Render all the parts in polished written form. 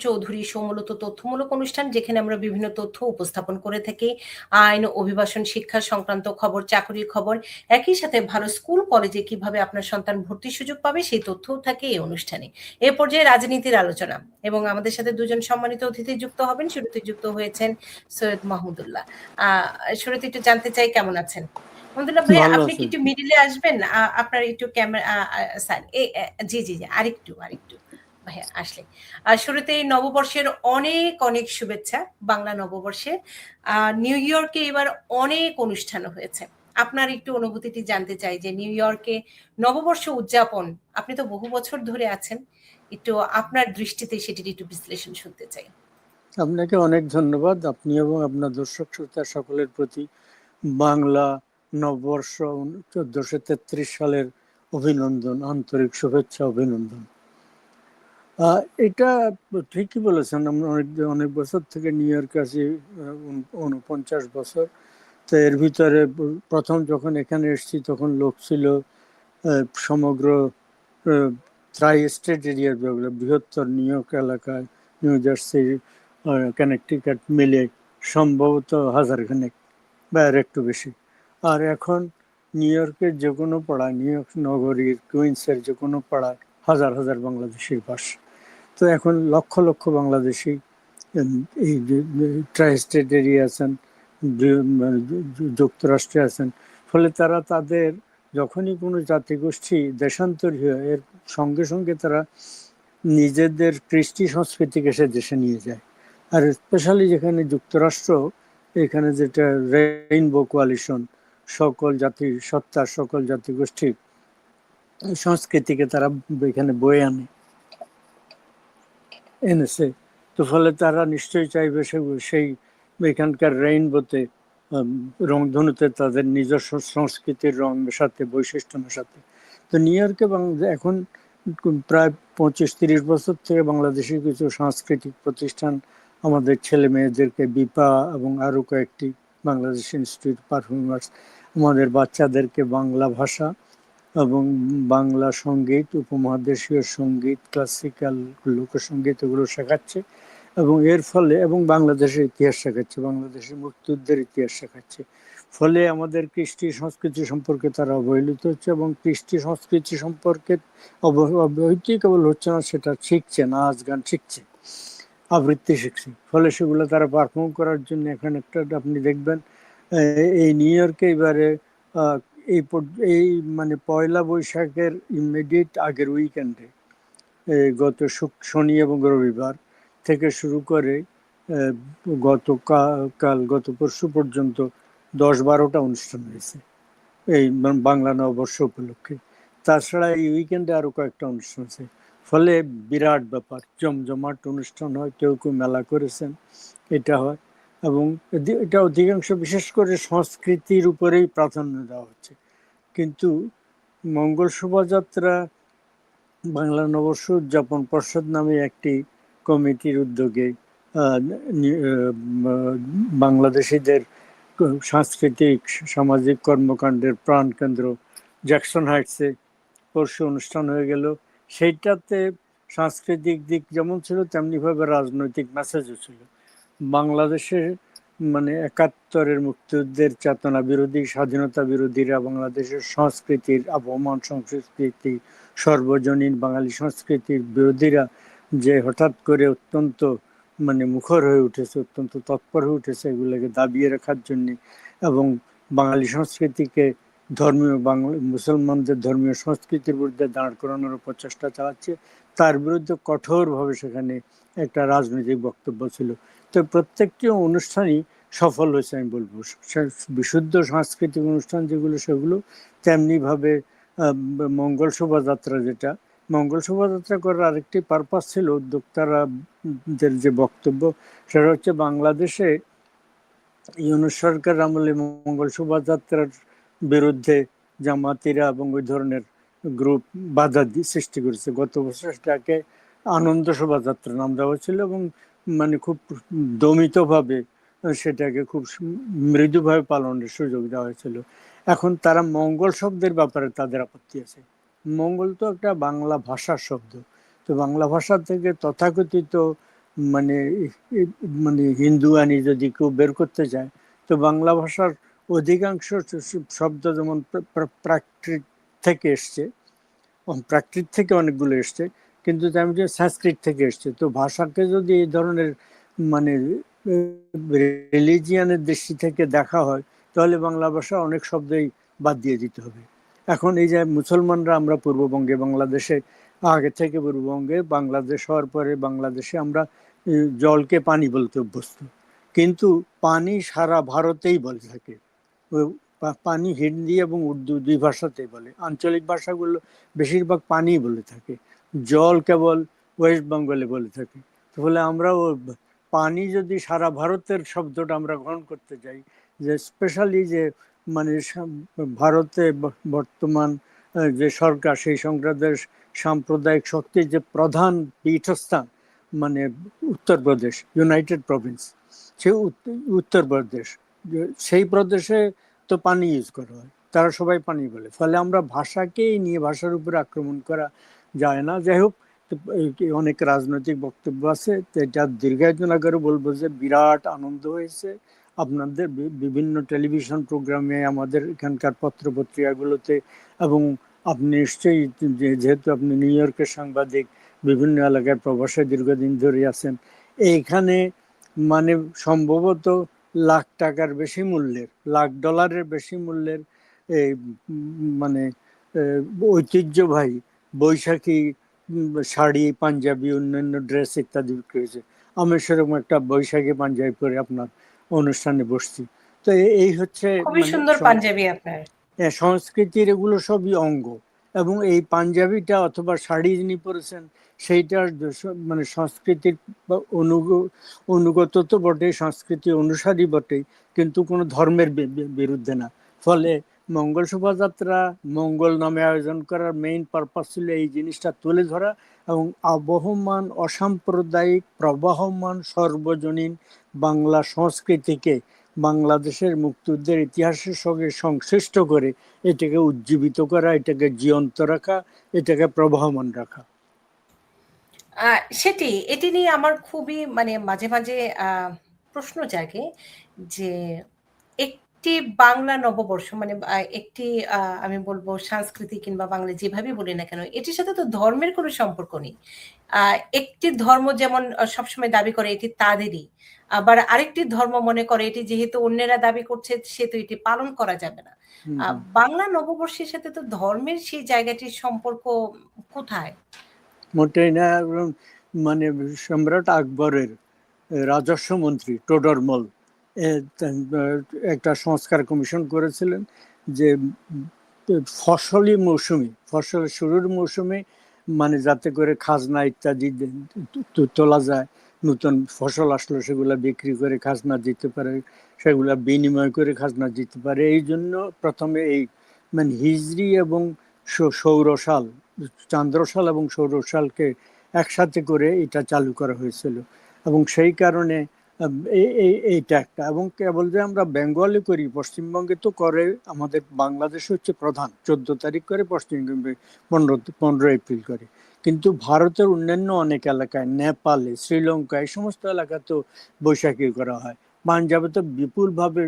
Chowdhury show মূলত তথ্যমূলক অনুষ্ঠান, যেখানে আমরা বিভিন্ন তথ্য উপস্থাপন করে থাকি। আইন, অভিবাসন, শিক্ষা সংক্রান্ত খবর, চাকরির খবর, একই সাথে ভালো স্কুল কলেজে কিভাবে আপনার সন্তান ভর্তির সুযোগ পাবে সেই তথ্যও থাকে এই অনুষ্ঠানে। এ পর্যায়ে রাজনীতির আলোচনা, এবং আমাদের সাথে দুজন সম্মানিত অতিথি যুক্ত হবেন। শুরুতে যুক্ত হয়েছেন সৈয়দ মাহমুদুল্লাহ। শুরুতে একটু জানতে চাই কেমন আছেন? মাহমুদুল্লাহ ভাই, ভালো আপনি কি আছেন। একটু মিডিলে আসবেন? আপনার একটু ক্যামেরা জি জি জি, আরেকটু ভাইয়া আসলে। শুরুতেই নববর্ষের অনেক অনেক শুভেচ্ছা। বাংলা নববর্ষের নিউ ইয়র্কে এবার অনেক অনুষ্ঠান হয়েছে। আপনার একটু অনুভূতিটি জানতে চাই যে নিউ ইয়র্কে নববর্ষ উদযাপন, আপনি তো বহু বছর ধরে আছেন, একটু আপনার দৃষ্টিতে সেটির একটু বিশ্লেষণ শুনতে চাই। আপনাকে অনেক ধন্যবাদ। আপনি এবং আপনার দর্শক শ্রোতা সকলের প্রতি বাংলা নববর্ষ 1433 সালের অভিনন্দন, আন্তরিক শুভেচ্ছা, অভিনন্দন। এটা ঠিকই বলেছেন। আমরা অনেক বছর থেকে নিউ ইয়র্কে আছি, 49 বছর। তো এর ভিতরে প্রথম যখন এখানে এসেছি তখন লোক ছিল সমগ্র ট্রাই স্টেট এরিয়ার, বৃহত্তর নিউ ইয়র্ক এলাকায়, নিউ জার্সি, কানেকটিকাট মিলে সম্ভবত 1000 খানেক বা এর একটু বেশি। আর এখন নিউ ইয়র্কের যে কোনো পাড়ায়, নিউ ইয়র্ক নগরীর কুইন্সের যে কোনো পাড়ায় হাজার হাজার বাংলাদেশির বাস। তো এখন লক্ষ লক্ষ বাংলাদেশি এই ট্রাই স্টেট এরিয়া আছেন, যুক্তরাষ্ট্রে আছেন। ফলে তারা তাদের যখনই কোনো জাতিগোষ্ঠী দেশান্তরী হয়, এর সঙ্গে সঙ্গে তারা নিজেদের কৃষ্টি সংস্কৃতিকে সে দেশে নিয়ে যায়। আর স্পেশালি যেখানে যুক্তরাষ্ট্র, এখানে যেটা রেইনবো কোয়ালিশন, সকল জাতি সত্তার সকল জাতিগোষ্ঠীর সংস্কৃতিকে তারা এখানে বয়ে এনেছে। তো ফলে তারা নিশ্চয়ই চাইবে সেই এখানকার রেইনবোতে, রংধনুতে তাদের নিজস্ব সংস্কৃতির রং মেশাতে, বৈশিষ্ট্য মেশাতে। তো নিউ ইয়র্কে এখন প্রায় 25-30 বছর থেকে বাংলাদেশের কিছু সাংস্কৃতিক প্রতিষ্ঠান আমাদের ছেলে মেয়েদেরকে, বিপা এবং আরও কয়েকটি, বাংলাদেশ ইনস্টিটিউট পারফর্মার্স, আমাদের বাচ্চাদেরকে বাংলা ভাষা এবং বাংলা সঙ্গীত, উপমহাদেশীয় সঙ্গীত, ক্লাসিক্যাল লোকসঙ্গীত এগুলো শেখাচ্ছে। এবং এর ফলে এবং বাংলাদেশের ইতিহাস শেখাচ্ছে, বাংলাদেশের মুক্তিযুদ্ধের ইতিহাস শেখাচ্ছে। ফলে আমাদের কৃষ্টি সংস্কৃতি সম্পর্কে তারা অবহেলিত হচ্ছে, এবং কৃষ্টি সংস্কৃতি সম্পর্কে অবহিতই কেবল হচ্ছে না, সেটা শিখছে, নাচ গান শিখছে, আবৃত্তি শিখছে। ফলে সেগুলো তারা পারফর্ম করার জন্য এখন একটা, আপনি দেখবেন এই নিউ ইয়র্কে এবারে এই মানে পয়লা বৈশাখের ইমিডিয়েট আগের উইকেন্ডে, গত শনি এবং রবিবার থেকে শুরু করে গত পরশু পর্যন্ত 10-12টা অনুষ্ঠান হয়েছে এই বাংলা নববর্ষ উপলক্ষে। তাছাড়া এই উইকেন্ডে আরো কয়েকটা অনুষ্ঠান আছে। ফলে বিরাট ব্যাপার, জমজমাট অনুষ্ঠান হয়। কেউ কেউ মেলা করেছেন, এটা হয়। এবং এটা অধিকাংশ বিশেষ করে সংস্কৃতির উপরেই প্রাধান্য দেওয়া হচ্ছে। কিন্তু মঙ্গল শোভাযাত্রা বাংলা নববর্ষ উদযাপন পর্ষদ নামে একটি কমিটির উদ্যোগে বাংলাদেশিদের সাংস্কৃতিক সামাজিক কর্মকাণ্ডের প্রাণকেন্দ্র জ্যাকসন হাইটসে পরশু অনুষ্ঠান হয়ে গেল। সেইটাতে সাংস্কৃতিক দিক যেমন ছিল, তেমনিভাবে রাজনৈতিক মেসেজও ছিল। বাংলাদেশের মানে 71-এর মুক্তিযুদ্ধের চেতনা বিরোধী, স্বাধীনতা বিরোধীরা বাংলাদেশের সংস্কৃতির, আবহমান সংস্কৃতি, সর্বজনীন বাঙালি সংস্কৃতির বিরোধীরা যে হঠাৎ করে অত্যন্ত মুখর হয়ে উঠেছে, অত্যন্ত তৎপর হয়ে উঠেছে এগুলোকে দাবিয়ে রাখার জন্য, এবং বাঙালি সংস্কৃতিকে ধর্মীয় মুসলমানদের ধর্মীয় সংস্কৃতির বিরুদ্ধে দাঁড় করানোর প্রচেষ্টা চালাচ্ছে, তার বিরুদ্ধে কঠোরভাবে সেখানে একটা রাজনৈতিক বক্তব্য ছিল। তো প্রত্যেকটি অনুষ্ঠানই সফল হয়েছে আমি বলবো। বিশুদ্ধ সাংস্কৃতিক অনুষ্ঠান যেগুলো, সেগুলো তেমনিভাবে মঙ্গল শোভাযাত্রা, যেটা মঙ্গল শোভাযাত্রা করার আরেকটি পারপাস ছিল উদ্যোক্তারা যে বক্তব্য, সেটা হচ্ছে বাংলাদেশে ইউনূস সরকার আমলে মঙ্গল শোভাযাত্রার বিরুদ্ধে জামাতিরা এবং ওই ধরনের গ্রুপ বাধা সৃষ্টি করেছে। গত বছর সেটাকে আনন্দ শোভাযাত্রা নাম দেওয়া হয়েছিল, এবং খুব দমিতভাবে সেটাকে খুব মৃদুভাবে পালনের সুযোগ দেওয়া হয়েছিল। এখন তারা মঙ্গল শব্দের ব্যাপারে তাদের আপত্তি আছে। মঙ্গল তো একটা বাংলা ভাষার শব্দ। তো বাংলা ভাষা থেকে তথাকথিত মানে মানে হিন্দুয়ানি যদি কেউ বের করতে চায়, তো বাংলা ভাষার অধিকাংশ শব্দ যেমন প্রাকৃত থেকে এসছে, প্রাকৃত থেকে অনেকগুলো এসছে, কিন্তু আমি যে সংস্কৃত থেকে এসছে। তো ভাষাকে যদি এই ধরনের মানে রিলিজিয়ানের দৃষ্টি থেকে দেখা হয়, তাহলে বাংলা ভাষা অনেক শব্দই বাদ দিয়ে দিতে হবে। এখন এই যে মুসলমানরা, আমরা পূর্ববঙ্গে বাংলাদেশে, আগে থেকে পূর্ববঙ্গে বাংলাদেশ হওয়ার পরে বাংলাদেশে আমরা জলকে পানি বলতে অভ্যস্ত, কিন্তু পানি সারা ভারতেই বলে থাকে। পানি হিন্দি এবং উর্দু দুই ভাষাতেই বলে, আঞ্চলিক ভাষাগুলো বেশিরভাগ পানি বলে থাকে, জল কেবল ওয়েস্ট বেঙ্গলে বলে থাকে। তাহলে আমরা পানি যদি সারা ভারতের শব্দটা আমরা গ্রহণ করতে যাই, যে স্পেশালি যে মানে ভারতে বর্তমান যে সরকার, সেই সরকারের সাম্প্রদায়িক শক্তির যে প্রধান পীঠস্থান মানে উত্তরপ্রদেশ, ইউনাইটেড প্রভিন্স, সে উত্তরপ্রদেশ, সেই প্রদেশে তো পানি ইউজ করা হয়, তারা সবাই পানি বলে। ফলে আমরা ভাষাকেই নিয়ে ভাষার উপরে আক্রমণ করা যায় না। যাই হোক, অনেক রাজনৈতিক বক্তব্য আছে, তো এটা দীর্ঘায়িত না করে বলবো যে বিরাট আনন্দ হয়েছে আপনাদের বিভিন্ন টেলিভিশন প্রোগ্রামে, আমাদের এখানকার পত্র পত্রিকাগুলোতে, এবং আপনি নিশ্চয়ই, যেহেতু আপনি নিউ ইয়র্কের সাংবাদিক, বিভিন্ন এলাকায় প্রবাসে দীর্ঘদিন ধরে আছেন, এইখানে মানে সম্ভবত লাখ টাকার বেশি মূল্যের, লাখ ডলারের বেশি মূল্যের এই মানে ঐতিহ্যবাহী বৈশাখী শাড়ি, পাঞ্জাবি, অন্যান্য ড্রেস ইত্যাদি বিক্রি হয়েছে। আমি সেরকম একটা বৈশাখী পাঞ্জাবি পরে আপনার অনুষ্ঠানে বসছি। তো এই হচ্ছে খুবই মানে সুন্দর পাঞ্জাবি আপনার। সংস্কৃতির এগুলো সবই অঙ্গ। এবং এই পাঞ্জাবিটা অথবা শাড়ি যিনি পরেছেন, সেইটার মানে সংস্কৃতির অনুগত তো বটে, সংস্কৃতি অনুসারী বটে, কিন্তু কোনো ধর্মের বিরুদ্ধে না। ফলে মঙ্গল শোভাযাত্রা, মঙ্গল নামে আয়োজন করার মেইন পারপাস ছিল এই জিনিসটা তুলে ধরা, এবং আবহমান, অসাম্প্রদায়িক, প্রবাহমান, সর্বজনীন বাংলা সংস্কৃতিকে বাংলাদেশের মুক্তিযুদ্ধের ইতিহাসের সঙ্গে সংশ্লিষ্ট করে এটাকে উজ্জীবিত করা, এটাকে জীবন্ত রাখা, এটাকে প্রবাহমান রাখা। সেটি, এটি নিয়ে আমার খুবই মানে মাঝে মাঝে প্রশ্ন জাগে যে একটি বাংলা নববর্ষ মানে একটি আমি বলবো সংস্কৃতি কিংবা বাংলা যেভাবে বলি না কেন, এটির সাথে তো ধর্মের কোনো সম্পর্ক নেই। একটি ধর্ম যেমন সবসময় দাবি করে এটি তাদেরই, আবার আরেকটি ধর্ম মনে করে এটি যেহেতু অন্যেরা দাবি করছে সেহেতু এটি পালন করা যাবে না। বাংলা নববর্ষের সাথে তো ধর্মের সেই জায়গাটির সম্পর্ক কোথায়? মোটেই না। মানে সম্রাট আকবরের রাজস্ব মন্ত্রী টোডরমল একটা সংস্কার কমিশন করেছিলেন, যে ফসলি মৌসুমে, ফসলের শুরুর মৌসুমে মানে যাতে করে খাজনা ইত্যাদি তোলা যায়, নতুন ফসল আসলো সেগুলা বিক্রি করে খাজনা দিতে পারে, সেগুলা বিনিময় করে খাজনা দিতে পারে। এই জন্য প্রথমে এই মানে হিজরি এবং সৌরসাল, চান্দ্রসাল এবং সৌরসালকে একসাথে করে এটা চালু করা হয়েছিল। এবং সেই কারণে এইটা একটা, এবং কেবল যে আমরা বেঙ্গলে করি, পশ্চিমবঙ্গে তো করে, আমাদের বাংলাদেশ হচ্ছে প্রধান, 14 তারিখ করে পশ্চিমবঙ্গে 15 এপ্রিল করে, কিন্তু ভারতের অন্যান্য অনেক এলাকায়, নেপালে, শ্রীলঙ্কা, এই সমস্ত এলাকাতেও বৈশাখী করা হয়। পাঞ্জাবে তো বিপুল ভাবে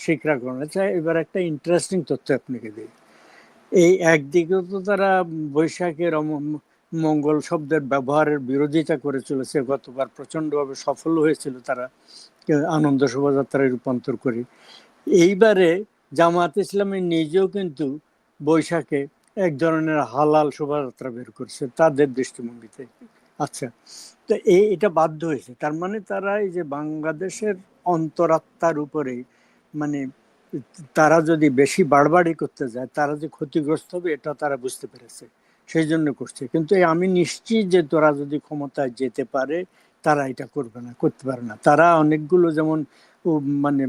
শিখরা করা হয়। এবার একটা ইন্টারেস্টিং তথ্য আপনাকে দিই। এই একদিকে তো তারা বৈশাখের মঙ্গল শব্দের ব্যবহারের বিরোধিতা করে চলেছে, গতবার প্রচন্ডভাবে সফল হয়েছিল তারা আনন্দ শোভাযাত্রায় রূপান্তর করে। এইবারে জামাত ইসলামী নিজেও কিন্তু বৈশাখে এক ধরনের হালাল শোভাযাত্রা বের করছে তাদের দৃষ্টিভঙ্গিতে। আচ্ছা, তো এটা বাধ্য হয়েছে, তার মানে তারা এই যে বাংলাদেশের অন্তরাত্মার উপরে মানে তারা যদি বেশি বাড়বাড়ি করতে যায়, তারা যে ক্ষতিগ্রস্ত হবে এটা তারা বুঝতে পেরেছে, সেই জন্য করছে। কিন্তু আমি নিশ্চিত যে তোরা যদি ক্ষমতায় যেতে পারে, তারা এটা করবে না, করতে পারে না। তারা অনেকগুলো যেমন মানে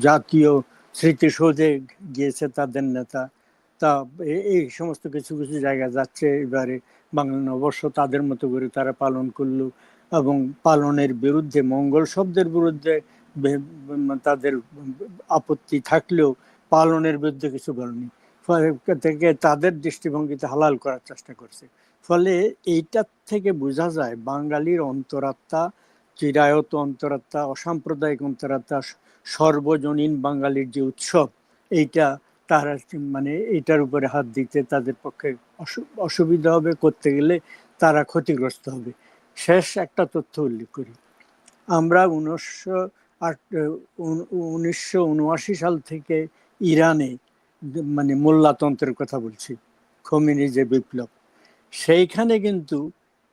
জাতীয় স্মৃতিসৌধে গিয়েছে তাদের নেতা, তা এই সমস্ত কিছু কিছু জায়গা যাচ্ছে। এবারে বাংলা নববর্ষ তাদের মতো করে তারা পালন করলো, এবং পালনের বিরুদ্ধে, মঙ্গল শব্দের বিরুদ্ধে তাদের আপত্তি থাকলেও পালনের বিরুদ্ধে কিছু বলেনি, থেকে তাদের দৃষ্টিভঙ্গিতে হালাল করার চেষ্টা করছে। ফলে এইটার থেকে বোঝা যায় বাঙালির অন্তরাত্মা, চিরায়ত অন্তরাত্মা, অসাম্প্রদায়িক অন্তরাত্মা, সর্বজনীন বাঙালির যে উৎসব, এইটা তারা মানে এইটার উপরে হাত দিতে তাদের পক্ষে অসুবিধা হবে, করতে গেলে তারা ক্ষতিগ্রস্ত হবে। শেষ একটা তথ্য উল্লেখ করি, আমরা 1979 সাল থেকে ইরানে মানে মোল্লাতন্ত্রের কথা বলছি, খোমেনি যে বিপ্লব, সেইখানে কিন্তু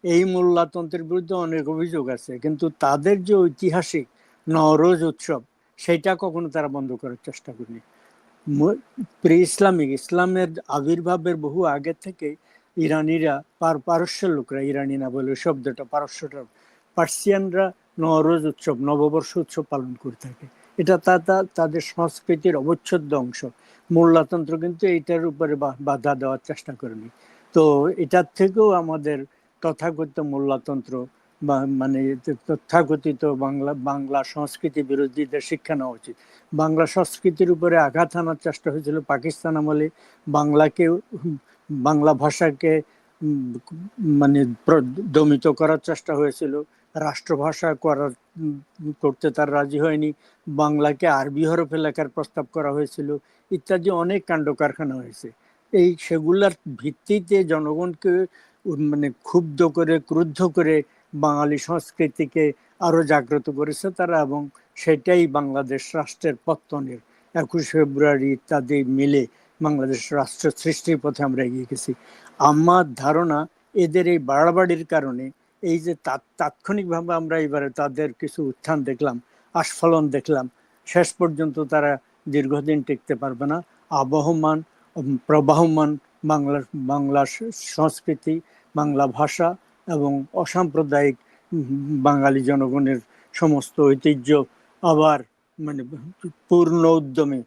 এই মোল্লাতন্ত্রের বিরুদ্ধে অনেক অভিযোগ আছে, কিন্তু তাদের যে ঐতিহাসিক নওরোজ উৎসব সেটা কখনো তারা বন্ধ করার চেষ্টা করেনি। প্রি ইসলামিক ইসলামের আবির্ভাবের বহু আগে থেকে ইরানিরা পারস্যের লোকরা, ইরানি না বলে শব্দটা পারস্যটা, পার্সিয়ানরা নওরোজ উৎসব, নববর্ষ উৎসব পালন করে থাকে। এটা তাদের সংস্কৃতির অবচ্ছেদ্য অংশ। মোল্লাতন্ত্র কিন্তু এইটার উপরে বাধা দেওয়ার চেষ্টা করেনি। তো এটার থেকেও আমাদের তথাকথিত মোল্লাতন্ত্র বা মানে তথাকথিত বাংলা সংস্কৃতি বিরোধীদের শিক্ষা নেওয়া উচিত। বাংলা সংস্কৃতির উপরে আঘাত আনার চেষ্টা হয়েছিল পাকিস্তান আমলে, বাংলাকে, বাংলা ভাষাকে মানে দমিত করার চেষ্টা হয়েছিল, রাষ্ট্রভাষা করতে তার রাজি হয়নি, বাংলাকে আরবি হরফে লেখার প্রস্তাব করা হয়েছিল, ইত্যাদি অনেক কাণ্ড কারখানা হয়েছে। এই সেগুলার ভিত্তিতে জনগণকে মানে ক্ষুব্ধ করে, ক্রুদ্ধ করে বাঙালি সংস্কৃতিকে আরো জাগ্রত করেছে তারা, এবং সেটাই বাংলাদেশ রাষ্ট্রের পত্তনের 21 ফেব্রুয়ারি ইত্যাদি মিলে বাংলাদেশ রাষ্ট্র সৃষ্টির পথে আমরা এগিয়ে গেছি। আমার ধারণা এদের এই বাড়াবাড়ির কারণে এই যে তাৎক্ষণিকভাবে আমরা এবারে তাদের কিছু উত্থান দেখলাম, আস্ফলন দেখলাম, শেষ পর্যন্ত তারা দীর্ঘদিন টিকতে পারবে না। আবহমান, প্রবাহমান বাংলা সংস্কৃতি, বাংলা ভাষা এবং অসাম্প্রদায়িক বাঙালি জনগণের সমস্ত ঐতিহ্য আবার মানে পূর্ণ উদ্যমে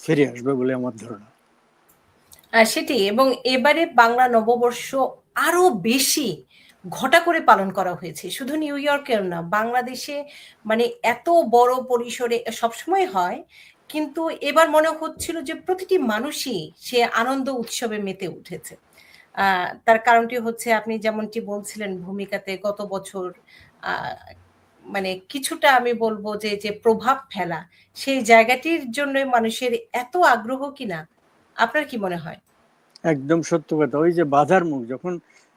ফিরে আসবে বলে আমার ধারণা। সেটি, এবং এবারে বাংলা নববর্ষ আরো বেশি ঘটা করে পালন করা হয়েছে, শুধু নিউ ইয়র্কের না, বাংলাদেশে মানে এত বড় পরিসরে সবসময় হয়, কিন্তু এবার মনে হচ্ছিল যে প্রতিটি মানুষই সে আনন্দ উৎসবে মেতে উঠেছে। তার কারণটি হচ্ছে আপনি যেমনটি বলছিলেন ভূমিকাতে গত বছর মানে কিছুটা আমি বলবো যে যে প্রভাব ফেলা, সেই জায়গাটির জন্য মানুষের এত আগ্রহ কিনা, আপনার কি মনে হয়? একদম সত্য কথা। ওই যে বাধার মুখ, যখন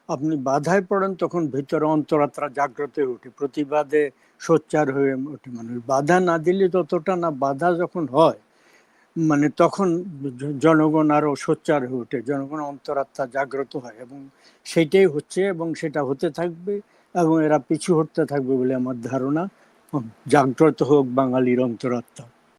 আপনি বাধায় পড়েন তখন ভিতরে অন্তরাত্মা জাগ্রত হয়ে ওঠে, প্রতিবাদে সোচ্চার হয়ে ওঠে মানুষ। বাধা না দিলে ততটা না, বাধা যখন হয় মানে তখন জনগণ আরো সোচ্চার হয়ে ওঠে, জনগণ অন্তরাত্মা জাগ্রত হয়, এবং সেটাই হচ্ছে এবং সেটা হতে থাকবে, এবং এরা পিছু হটতে থাকবে বলে আমার ধারণা। জাগ্রত হোক বাঙালির অন্তরাত্মা।